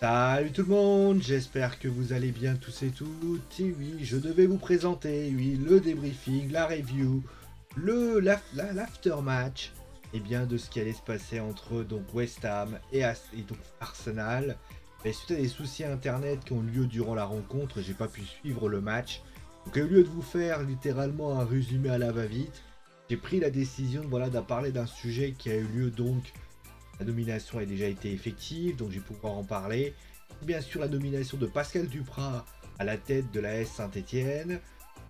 Salut tout le monde, j'espère que vous allez bien tous et toutes. Et oui, je devais vous présenter, oui, le débriefing, la review, l'aftermatch, et bien de ce qui allait se passer entre donc West Ham et donc Arsenal. Mais suite à des soucis internet qui ont lieu durant la rencontre, j'ai pas pu suivre le match. Donc au lieu de vous faire littéralement un résumé à la va-vite, j'ai pris la décision voilà, de parler d'un sujet qui a eu lieu donc la nomination a déjà été effective, donc je vais pouvoir en parler. Bien sûr, la nomination de Pascal Duprat à la tête de la S Saint-Etienne,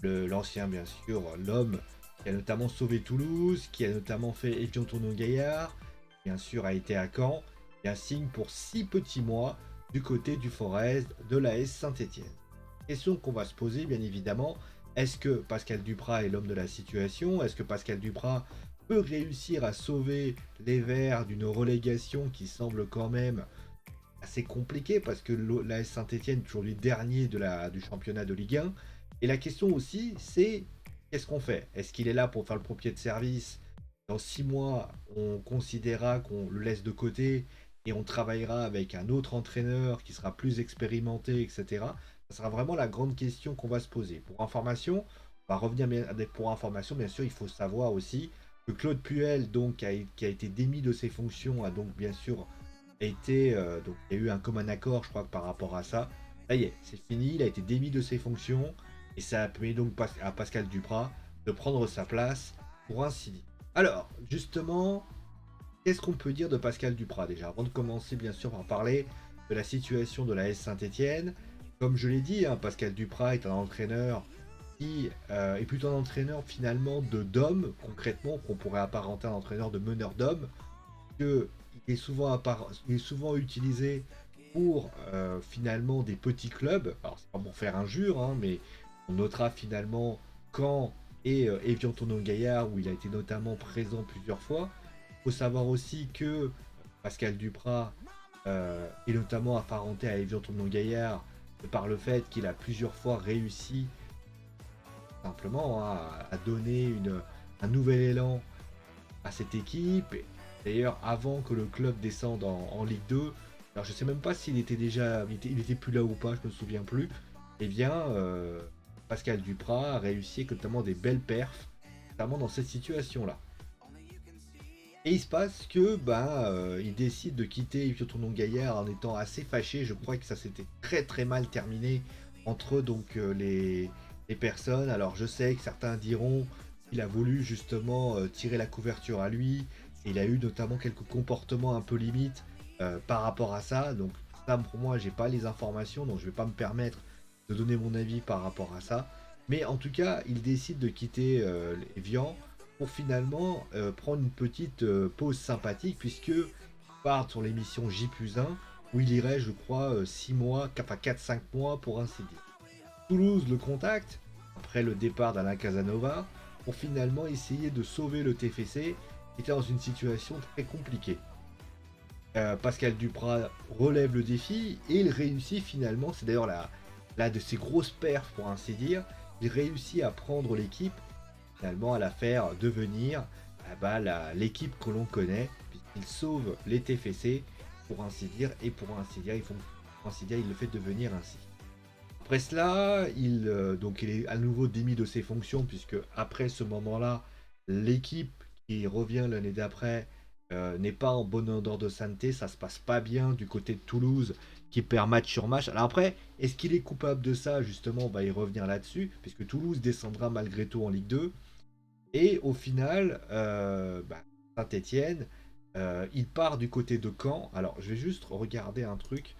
l'ancien, bien sûr, l'homme qui a notamment sauvé Toulouse, qui a notamment fait Evian Tournon-Gaillard, bien sûr, a été à Caen, et un signe pour 6 petits mois du côté du Forest de la S Saint-Etienne. Question qu'on va se poser, bien évidemment, est-ce que Pascal Duprat est l'homme de la situation? Est-ce que Pascal Duprat peut réussir à sauver les Verts d'une relégation qui semble quand même assez compliquée parce que l'AS Saint-Etienne est aujourd'hui dernier du championnat de Ligue 1. Et la question aussi, c'est qu'est-ce qu'on fait? Est-ce qu'il est là pour faire le pompier de service? Dans 6 mois, on considérera qu'on le laisse de côté et on travaillera avec un autre entraîneur qui sera plus expérimenté, etc. Ça sera vraiment la grande question qu'on va se poser. Pour information, on va revenir pour information, bien sûr, il faut savoir aussi que Claude Puel, donc, qui a été démis de ses fonctions, a donc bien sûr été. Donc, il y a eu un commun accord, je crois, par rapport à ça. Ça y est, c'est fini, il a été démis de ses fonctions, et ça a permis donc à Pascal Duprat de prendre sa place, pour ainsi dire. Alors, justement, qu'est-ce qu'on peut dire de Pascal Duprat déjà? Avant de commencer, bien sûr, par parler de la situation de la S Saint-Etienne. Comme je l'ai dit, hein, Pascal Duprat est un entraîneur qui est plutôt un entraîneur finalement de d'hommes, concrètement, qu'on pourrait apparenter à un entraîneur de meneur d'hommes, que il est souvent utilisé pour finalement des petits clubs. Alors c'est pas pour faire injure, hein, mais on notera finalement Caen et Evian Tournon-Gaillard où il a été notamment présent plusieurs fois. Il faut savoir aussi que Pascal Duprat est notamment apparenté à Evian Tournon-Gaillard par le fait qu'il a plusieurs fois réussi simplement hein, à donner un nouvel élan à cette équipe. D'ailleurs, avant que le club descende en Ligue 2, alors je sais même pas s'il était déjà, il était plus là ou pas, je me souviens plus. Eh bien, Pascal Duprat a réussi notamment des belles perfs, notamment dans cette situation-là. Et il se passe que il décide de quitter Yves Tournon Gaillard en étant assez fâché. Je crois que ça s'était très très mal terminé entre donc les personnes. Alors je sais que certains diront qu'il a voulu justement tirer la couverture à lui. Et il a eu notamment quelques comportements un peu limites par rapport à ça. Donc ça pour moi j'ai pas les informations, donc je vais pas me permettre de donner mon avis par rapport à ça. Mais en tout cas, il décide de quitter Evian pour finalement prendre une petite pause sympathique puisque part sur l'émission J+1 où il irait je crois 6 mois, enfin 4-5 mois pour ainsi dire. Toulouse le contacte après le départ d'Alain Casanova pour finalement essayer de sauver le TFC qui était dans une situation très compliquée. Pascal Duprat relève le défi et il réussit finalement, c'est d'ailleurs la de ses grosses perfs pour ainsi dire, il réussit à prendre l'équipe finalement à la faire devenir l'équipe que l'on connaît, puisqu'il sauve les TFC, pour ainsi dire, et pour ainsi dire, il le fait devenir ainsi. Après cela, il est à nouveau démis de ses fonctions, puisque après ce moment-là, l'équipe qui revient l'année d'après n'est pas en bonne odeur de santé, ça se passe pas bien du côté de Toulouse, qui perd match sur match. Alors après, est-ce qu'il est coupable de ça? Justement, on va y revenir là-dessus, puisque Toulouse descendra malgré tout en Ligue 2. Et au final, Saint-Etienne, il part du côté de Caen. Alors, je vais juste regarder un truc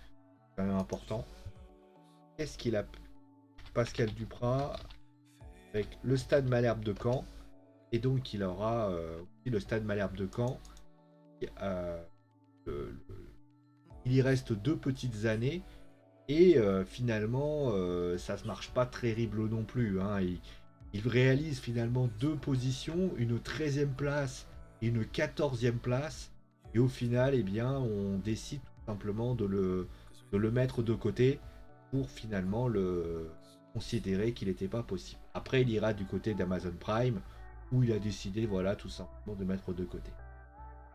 quand même important. Qu'est-ce qu'il a Pascal Duprat avec le stade Malherbe de Caen. Et donc, il aura aussi le stade Malherbe de Caen. Euh, il y reste 2 petites années. Et finalement, ça ne marche pas terrible non plus. Hein. Il réalise finalement 2 positions, une 13e place et une 14e place. Et au final, eh bien, on décide tout simplement de le mettre de côté pour finalement le considérer qu'il n'était pas possible. Après, il ira du côté d'Amazon Prime où il a décidé, voilà, tout simplement de mettre de côté.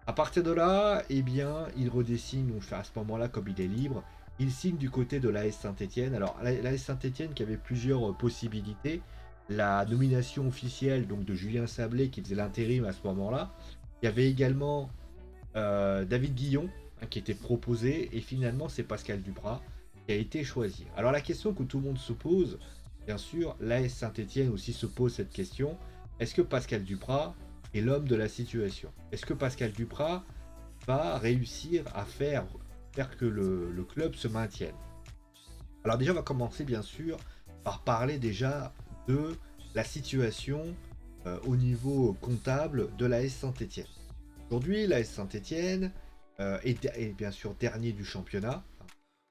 À partir de là, eh bien, il redessigne, donc à ce moment-là, comme il est libre, il signe du côté de l'AS Saint-Étienne. Alors, l'AS Saint-Étienne qui avait plusieurs possibilités. La nomination officielle donc de Julien Sablé qui faisait l'intérim à ce moment-là. Il y avait également David Guillon qui était proposé et finalement c'est Pascal Duprat qui a été choisi. Alors la question que tout le monde se pose, bien sûr, l'AS Saint-Étienne aussi se pose cette question, est-ce que Pascal Duprat est l'homme de la situation? Est-ce que Pascal Duprat va réussir à faire que le club se maintienne? Alors déjà on va commencer bien sûr par parler déjà de la situation au niveau comptable de l'AS Saint-Étienne. Aujourd'hui, l'AS Saint-Étienne est bien sûr dernier du championnat.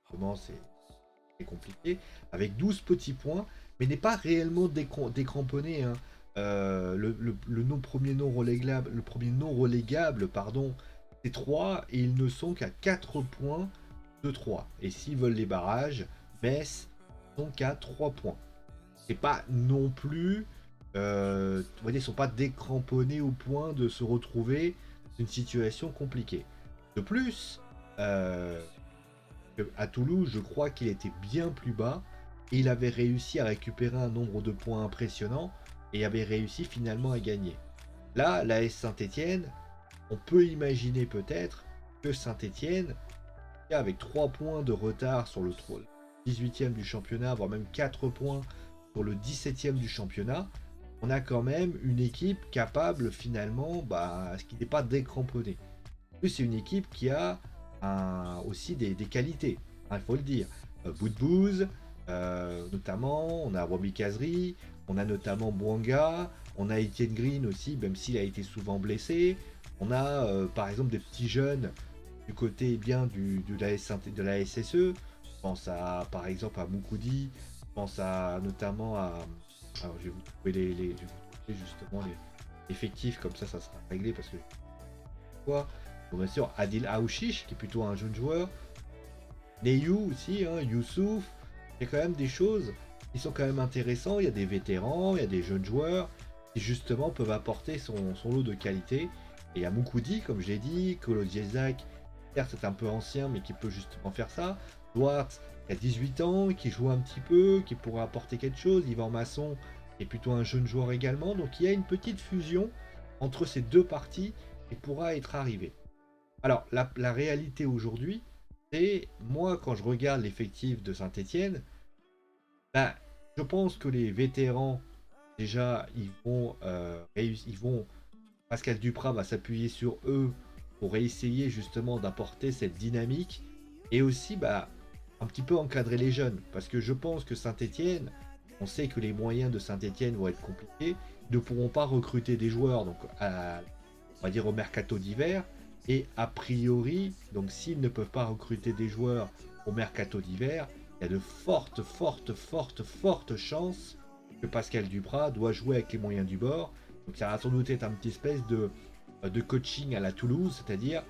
Comment c'est compliqué. Avec 12 petits points, mais n'est pas réellement décramponné. Hein. Le premier non relégable, pardon, c'est 3 et ils ne sont qu'à 4 points de 3. Et s'ils veulent les barrages, Metz sont qu'à 3 points. C'est pas non plus. Vous voyez, ils sont pas décramponnés au point de se retrouver dans une situation compliquée. De plus, à Toulouse, je crois qu'il était bien plus bas et il avait réussi à récupérer un nombre de points impressionnant et avait réussi finalement à gagner. Là, l'AS Saint-Étienne, on peut imaginer peut-être que Saint-Étienne, avec 3 points de retard sur le 18e du championnat, voire même 4 points sur le 17e du championnat, on a quand même une équipe capable finalement, ce qui n'est pas décramponné. En plus, c'est une équipe qui a aussi des qualités, il faut le dire. Boudbouz, notamment, on a Roby Kazri, on a notamment Bouanga, on a Etienne Green aussi, même s'il a été souvent blessé. On a par exemple des petits jeunes du côté bien de la SSE. Je pense à par exemple à Moukoudi, je pense à notamment à. Alors je vais vous trouver je vais vous trouver justement les effectifs, comme ça sera réglé parce que quoi. Bon, bien sûr, Adil Aouchiche, qui est plutôt un jeune joueur. Neyou aussi, hein, Youssouf. Il y a quand même des choses qui sont quand même intéressantes. Il y a des vétérans, il y a des jeunes joueurs qui justement peuvent apporter son lot de qualité. Et il y a Moukoudi, comme je l'ai dit, Kolo Djezak, certes c'est un peu ancien, mais qui peut justement faire ça. Duarte, qui a 18 ans, qui joue un petit peu, qui pourrait apporter quelque chose. Yvan Masson, qui est plutôt un jeune joueur également. Donc il y a une petite fusion entre ces deux parties qui pourra être arrivée. Alors, la réalité aujourd'hui, c'est, moi, quand je regarde l'effectif de Saint-Étienne, je pense que les vétérans, déjà, Pascal Duprat va s'appuyer sur eux pour essayer justement d'apporter cette dynamique et aussi, un petit peu encadrer les jeunes. Parce que je pense que Saint-Étienne, on sait que les moyens de Saint-Étienne vont être compliqués, ils ne pourront pas recruter des joueurs, donc on va dire au mercato d'hiver. Et a priori, donc s'ils ne peuvent pas recruter des joueurs au mercato d'hiver, il y a de fortes, fortes, fortes, fortes chances que Pascal Duprat doit jouer avec les moyens du bord. Donc ça va sans doute être un petit espèce de coaching à la Toulouse, c'est-à-dire,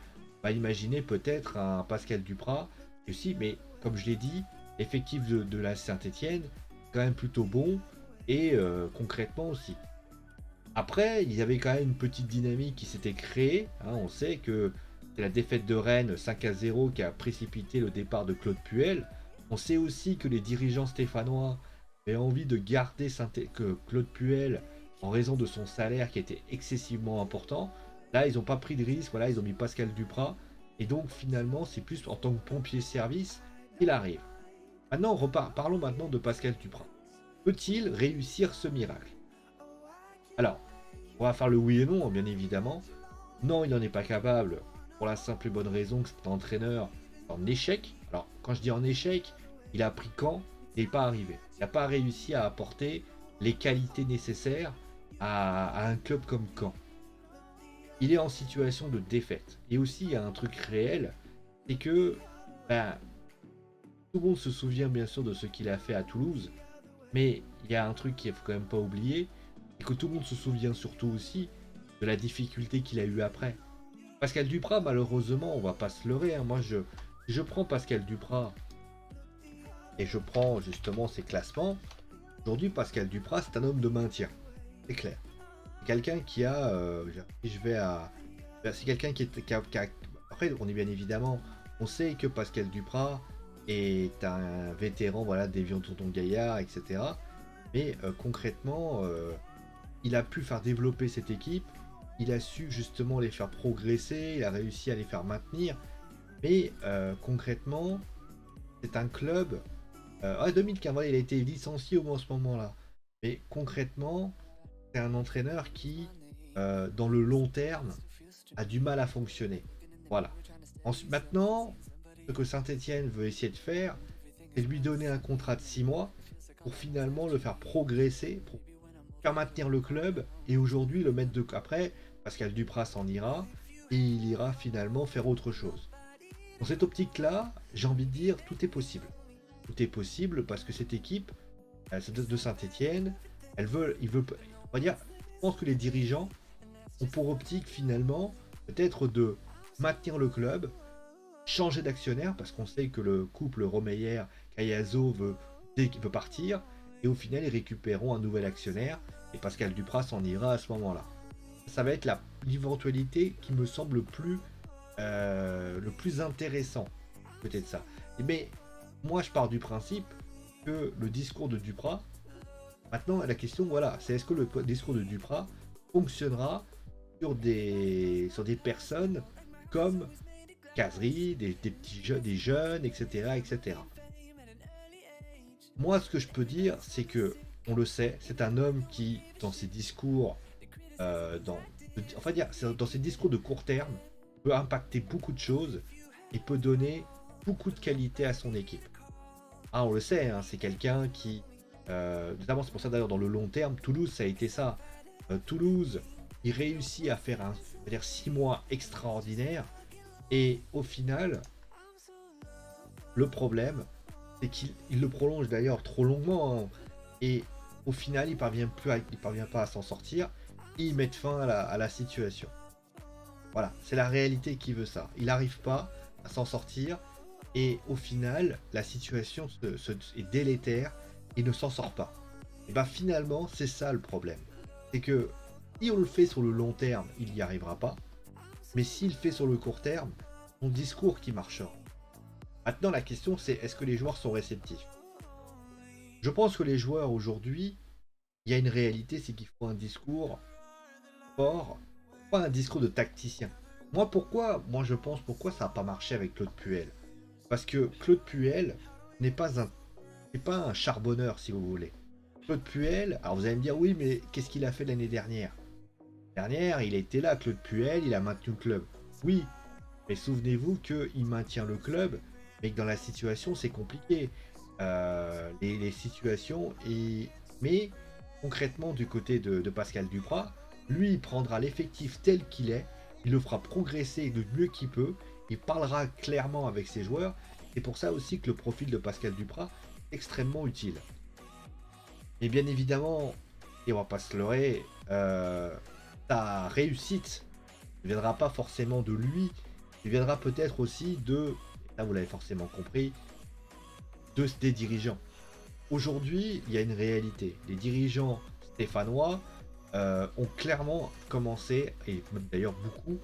imaginer peut-être un Pascal Duprat aussi, mais comme je l'ai dit, l'effectif de la Saint-Étienne est quand même plutôt bon et concrètement aussi. Après, il y avait quand même une petite dynamique qui s'était créée. Hein, on sait que c'est la défaite de Rennes 5-0 qui a précipité le départ de Claude Puel. On sait aussi que les dirigeants stéphanois avaient envie de garder Claude Puel en raison de son salaire qui était excessivement important. Là, ils n'ont pas pris de risque. Voilà, ils ont mis Pascal Duprat. Et donc, finalement, c'est plus en tant que pompier-service qu'il arrive. Maintenant, parlons maintenant de Pascal Duprat. Peut-il réussir ce miracle? Alors, on va faire le oui et non, bien évidemment. Non, il n'en est pas capable, pour la simple et bonne raison que c'est un entraîneur en échec. Alors, quand je dis en échec, il a pris Caen et il n'est pas arrivé. Il n'a pas réussi à apporter les qualités nécessaires à un club comme Caen. Il est en situation de défaite. Et aussi, il y a un truc réel, c'est que tout le monde se souvient bien sûr de ce qu'il a fait à Toulouse, mais il y a un truc qu'il ne faut quand même pas oublier, et que tout le monde se souvient surtout aussi de la difficulté qu'il a eu après. Pascal Duprat, malheureusement, on va pas se leurrer. Hein. Moi, je prends Pascal Duprat et je prends justement ses classements. Aujourd'hui, Pascal Duprat, c'est un homme de maintien. C'est clair. C'est quelqu'un qui a, si je vais c'est quelqu'un Après, on est bien évidemment, on sait que Pascal Duprat est un vétéran, voilà, d'Evian Tonton Gaillard, etc. Mais concrètement, il a pu faire développer cette équipe, il a su justement les faire progresser, il a réussi à les faire maintenir. Mais concrètement, c'est un club. 2015, voilà, il a été licencié au moins en ce moment-là. Mais concrètement, c'est un entraîneur qui, dans le long terme, a du mal à fonctionner. Voilà. Maintenant, ce que Saint-Etienne veut essayer de faire, c'est lui donner un contrat de 6 mois pour finalement le faire progresser, pour faire maintenir le club et aujourd'hui le mettre de après. Pascal Duprat s'en ira et il ira finalement faire autre chose. Dans cette optique-là, j'ai envie de dire tout est possible. Tout est possible parce que cette équipe de Saint-Etienne, on va dire, je pense que les dirigeants ont pour optique finalement peut-être de maintenir le club, changer d'actionnaire parce qu'on sait que le couple Romeyer-Cayazo veut partir et au final ils récupéreront un nouvel actionnaire et Pascal Duprat s'en ira à ce moment-là. Ça va être l'éventualité qui me semble le plus intéressant, peut-être ça. Mais moi je pars du principe que le discours de Duprat, maintenant la question voilà, c'est est-ce que le discours de Duprat fonctionnera sur des personnes comme Casery, des petits jeunes, des jeunes, etc., etc. Moi, ce que je peux dire, c'est que, on le sait, c'est un homme qui, dans ses discours, enfin dire, dans ses discours de court terme, peut impacter beaucoup de choses et peut donner beaucoup de qualité à son équipe. Ah, on le sait, hein, c'est quelqu'un qui, notamment c'est pour ça d'ailleurs dans le long terme, Toulouse ça a été ça. Toulouse, il réussit à faire 6 mois extraordinaires et au final, le problème, c'est qu'il le prolonge d'ailleurs trop longuement hein, et au final, il parvient pas à s'en sortir. Et ils mettent fin à la situation. Voilà, c'est la réalité qui veut ça. Il n'arrive pas à s'en sortir et au final, la situation est délétère. Il ne s'en sort pas. Et bien finalement, c'est ça le problème. C'est que si on le fait sur le long terme, il n'y arrivera pas. Mais s'il le fait sur le court terme, son discours qui marchera. Maintenant, la question c'est est-ce que les joueurs sont réceptifs? Je pense que les joueurs aujourd'hui, il y a une réalité, c'est qu'il faut un discours fort, pas un discours de tacticien. Moi je pense pourquoi ça n'a pas marché avec Claude Puel. Parce que Claude Puel n'est pas un charbonneur si vous voulez. Claude Puel, alors vous allez me dire oui mais qu'est-ce qu'il a fait l'année dernière? Dernière, il a été là, Claude Puel, il a maintenu le club. Oui, mais souvenez-vous qu'il maintient le club, mais que dans la situation c'est compliqué. Les situations mais concrètement du côté de Pascal Duprat, lui il prendra l'effectif tel qu'il est, il le fera progresser du mieux qu'il peut, il parlera clairement avec ses joueurs. C'est pour ça aussi que le profil de Pascal Duprat est extrêmement utile. Et bien évidemment, et on va pas se leurrer, sa réussite ne viendra pas forcément de lui, il viendra peut-être aussi là vous l'avez forcément compris, des dirigeants. Aujourd'hui, il y a une réalité. Les dirigeants stéphanois ont clairement commencé, et même d'ailleurs beaucoup,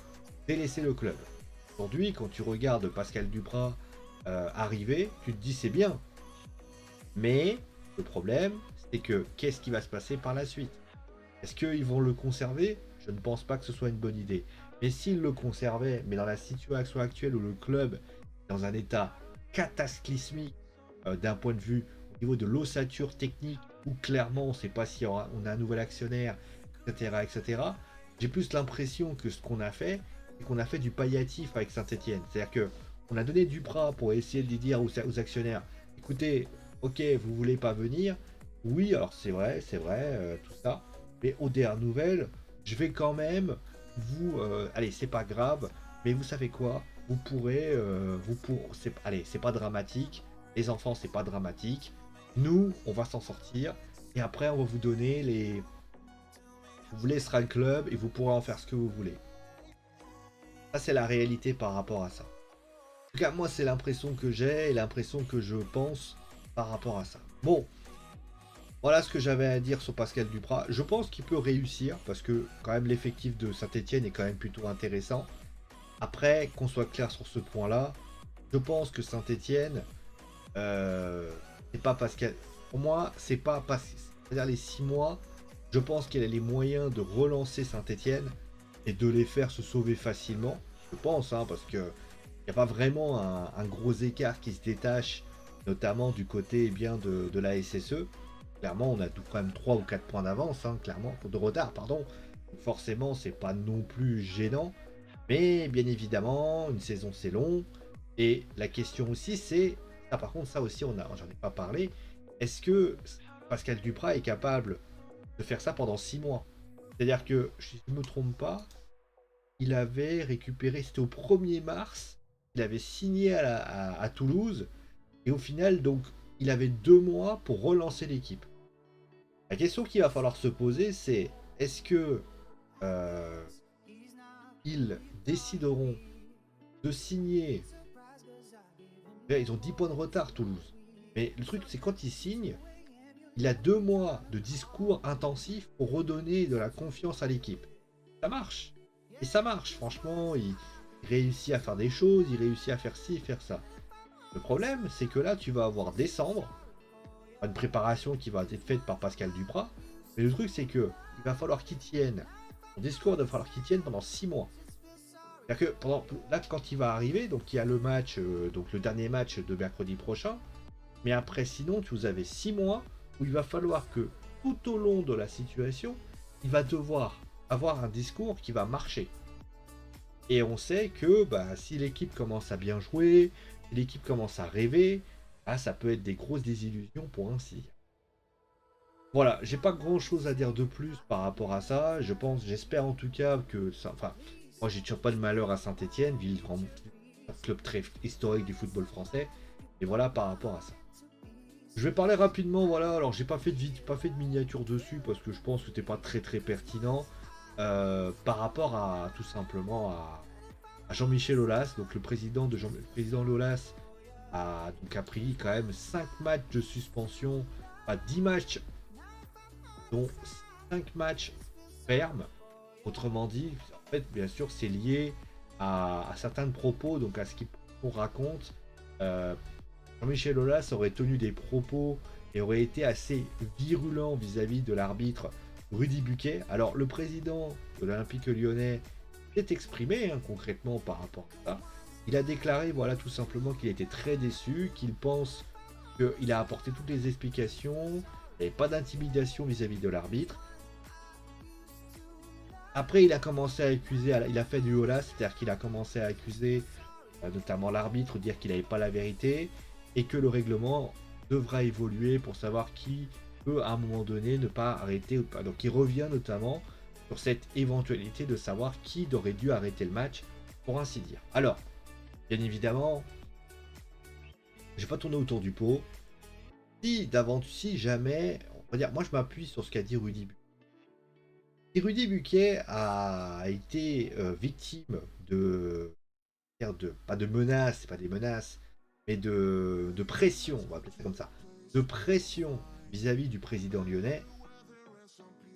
délaissé le club. Aujourd'hui, quand tu regardes Pascal Duprat arriver, tu te dis c'est bien. Mais le problème, c'est que qu'est-ce qui va se passer par la suite? Est-ce qu'ils vont le conserver? Je ne pense pas que ce soit une bonne idée. Mais s'ils le conservaient, mais dans la situation actuelle où le club est dans un état cataclysmique d'un point de vue au niveau de l'ossature technique, où clairement on ne sait pas si on a un nouvel actionnaire, etc. etc. J'ai plus l'impression que ce qu'on a fait, c'est qu'on a fait du palliatif avec Saint-Etienne. C'est-à-dire qu'on a donné du bras pour essayer de dire aux actionnaires, écoutez, ok, vous voulez pas venir, oui, alors c'est vrai, tout ça, mais aux dernières nouvelles, je vais quand même allez, c'est pas grave, mais vous savez quoi, allez, c'est pas dramatique, les enfants, c'est pas dramatique, nous, on va s'en sortir, et après, on va vous donner vous laissera le club, et vous pourrez en faire ce que vous voulez. Ça, c'est la réalité par rapport à ça. En tout cas, moi, c'est l'impression que j'ai, et l'impression que je pense par rapport à ça. Bon, Voilà ce que j'avais à dire sur Pascal Duprat. Je pense qu'il peut réussir parce que quand même l'effectif de Saint-Etienne est quand même plutôt intéressant. Après, qu'on soit clair sur ce point-là, je pense que Saint-Etienne, c'est pas Pascal. Pour moi, c'est pas c'est-à-dire les 6 mois, je pense qu'elle a les moyens de relancer Saint-Etienne et de les faire se sauver facilement. Je pense, hein, parce que il n'y a pas vraiment un gros écart qui se détache, notamment du côté de la SSE. Clairement, on a quand même 3 ou 4 points d'avance, hein, clairement, de retard, pardon. Donc forcément, c'est pas non plus gênant. Mais bien évidemment, une saison c'est long. Et la question aussi, c'est. Ah, par contre, ça aussi, j'en ai pas parlé. Est-ce que Pascal Duprat est capable de faire ça pendant 6 mois? C'est-à-dire que, si je ne me trompe pas, il avait récupéré, c'était au 1er mars, il avait signé à Toulouse. Et au final, donc, il avait 2 mois pour relancer l'équipe. La question qu'il va falloir se poser, c'est est-ce que euh, ils décideront de signer. Ils ont 10 points de retard, Toulouse. Mais le truc, c'est quand il signe, il a 2 mois de discours intensifs pour redonner de la confiance à l'équipe. Ça marche. Et ça marche, franchement, il réussit à faire des choses, il réussit à faire ci et faire ça. Le problème, c'est que là, tu vas avoir décembre, une préparation qui va être faite par Pascal Duprat. Mais le truc, c'est que il va falloir qu'il tienne. Son discours, il va falloir qu'il tienne pendant 6 mois. C'est-à-dire que là, quand il va arriver, donc il y a le match, donc le dernier match de mercredi prochain. Mais après, sinon, vous avez 6 mois où il va falloir que tout au long de la situation, il va devoir avoir un discours qui va marcher. Et on sait que bah, si l'équipe commence à bien jouer, si l'équipe commence à rêver, bah, ça peut être des grosses désillusions pour ainsi dire. Voilà, j'ai pas grand chose à dire de plus par rapport à ça. J'espère en tout cas que ça. Enfin, moi j'ai toujours pas de malheur à Saint-Etienne, ville vraiment un club très historique du football français. Et voilà par rapport à ça. Je vais parler rapidement, voilà. Alors j'ai pas fait de miniature dessus parce que je pense que c'était pas très pertinent. Par rapport à tout simplement à Jean-Michel Aulas, donc le président Aulas a pris quand même 5 matchs de suspension, pas 10 matchs dont 5 matchs fermes. Autrement dit, en fait, bien sûr, c'est lié à certains propos, donc à ce qu'on raconte. Euh, Jean-Michel Aulas aurait tenu des propos et aurait été assez virulent vis-à-vis de l'arbitre Rudy Buquet. Alors, le président de l'Olympique lyonnais s'est exprimé concrètement par rapport à ça. Il a déclaré, voilà, tout simplement qu'il était très déçu, qu'il pense qu'il a apporté toutes les explications, il n'y avait pas d'intimidation vis-à-vis de l'arbitre. Après, il a commencé à accuser, il a fait du hola, c'est-à-dire qu'il a commencé à accuser notamment l'arbitre, dire qu'il n'avait pas la vérité et que le règlement devra évoluer pour savoir qui peut à un moment donné ne pas arrêter ou pas. Donc il revient notamment sur cette éventualité de savoir qui aurait dû arrêter le match, pour ainsi dire. Alors, bien évidemment, je vais pas tourner autour du pot. Si jamais, on va dire, moi je m'appuie sur ce qu'a dit Rudy Buquet. Si Rudy Buquet a été victime pas de menaces, c'est pas des menaces, mais de pression, on va appeler ça comme ça, de pression vis-à-vis du président lyonnais.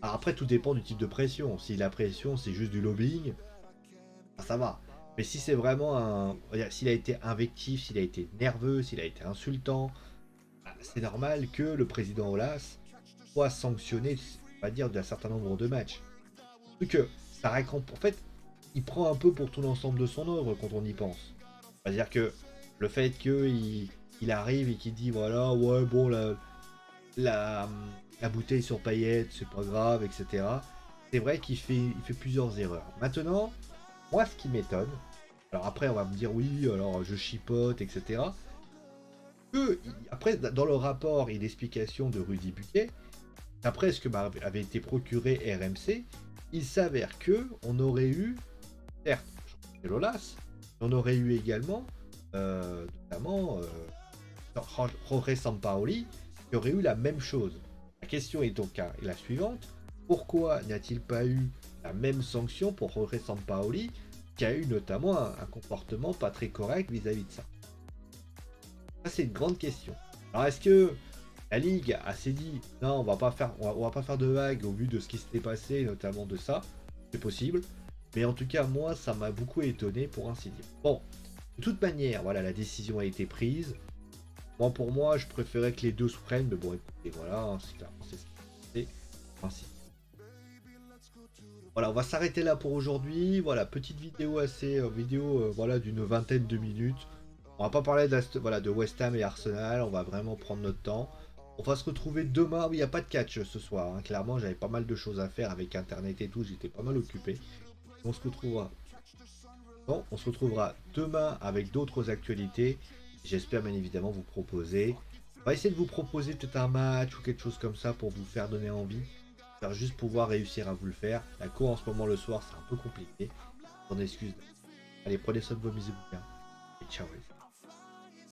Alors après, tout dépend du type de pression. Si la pression, c'est juste du lobbying, ça va. Mais si c'est vraiment s'il a été invectif, s'il a été nerveux, s'il a été insultant, c'est normal que le président Aulas soit sanctionné, on va dire, d'un certain nombre de matchs. Parce que ça récompense. En fait, il prend un peu pour tout l'ensemble de son œuvre quand on y pense. C'est-à-dire que le fait qu'il arrive et qu'il dit voilà, ouais, bon, la, la bouteille sur paillettes, c'est pas grave, etc. C'est vrai il fait plusieurs erreurs. Maintenant, moi, ce qui m'étonne, alors après, on va me dire oui, alors je chipote, etc. Après, dans le rapport et l'explication de Rudy Buquet, après ce que avait été procuré RMC, il s'avère que on aurait eu, certes, Jean-Michel Aulas, on aurait eu également, notamment, Jorge Sampaoli, qui aurait eu la même chose. La question est donc la suivante, pourquoi n'y a-t-il pas eu la même sanction pour Jorge Sampaoli, qui a eu notamment un comportement pas très correct vis-à-vis de ça? Ça, c'est une grande question. Alors, est-ce que La Ligue s'est dit, non, on va pas faire de vagues au vu de ce qui s'était passé, notamment de ça. C'est possible. Mais en tout cas, moi, ça m'a beaucoup étonné, pour ainsi dire. Bon, de toute manière, voilà, la décision a été prise. Moi, pour moi, je préférais que les deux se prennent, mais bon, écoutez, voilà, hein, c'est clairement c'est ce qui s'est passé. Voilà, on va s'arrêter là pour aujourd'hui. Voilà, petite vidéo voilà, d'une vingtaine de minutes. On va pas parler voilà, de West Ham et Arsenal, on va vraiment prendre notre temps. On va se retrouver demain. Oui, il n'y a pas de catch ce soir, hein. Clairement, j'avais pas mal de choses à faire avec Internet et tout, j'étais pas mal occupé. On se retrouvera. Bon, on se retrouvera demain avec d'autres actualités. J'espère bien évidemment vous proposer. On va essayer de vous proposer peut-être un match ou quelque chose comme ça pour vous faire donner envie. Faire juste pouvoir réussir à vous le faire. La cour en ce moment le soir, c'est un peu compliqué. On excuse. Allez, prenez soin de vos bisous bien. Et ciao.